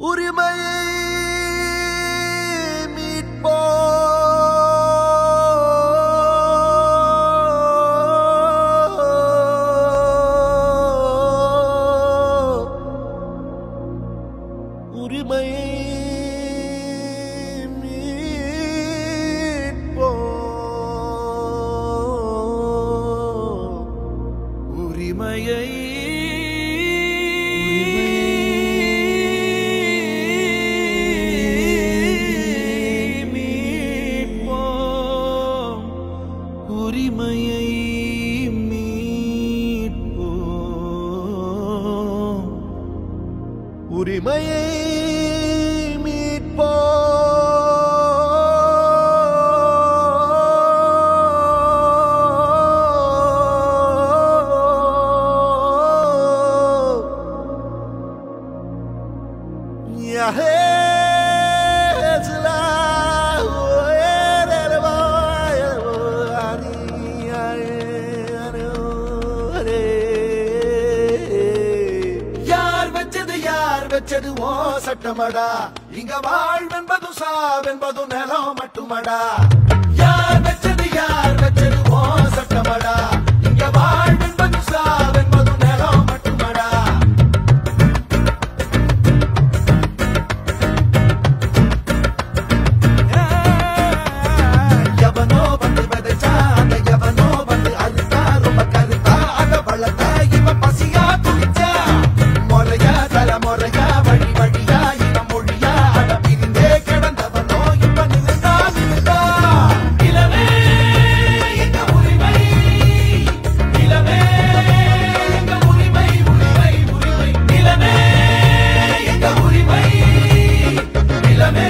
உரிமையை மீட்போம். உரிமையை உரிமையை மீட்போம். உரிமையை மீட்போம். உரிமையை வச்சது ஓ சட்டமடா, இங்க வாழ்வென்பதும் சாவென்பதும் நிலம் மட்டுமடா. யார் வச்சது ஓ சட்டமடா, இங்க வாழ்வென்பதும் சாவென்பதும் நிலம் மட்டுமடா. எவனோ வந்து விதைச்சா, அந்த எவனோ வந்து அறுத்தா, ரொம்ப கருத்தா அத வளர்த்தா, இவ பசியா துடிச்சா. முறையா தலைமுறையா வழி வழியா இவ மொழியா அட பிரிந்தே கிடந்தவனோ இப்ப நிலைந்தா. நிலவே எங்க உரிமை, நிலவே எங்க உரிமை, உரிமை உரிமை. நிலவே எங்க உரிமை, நிலவே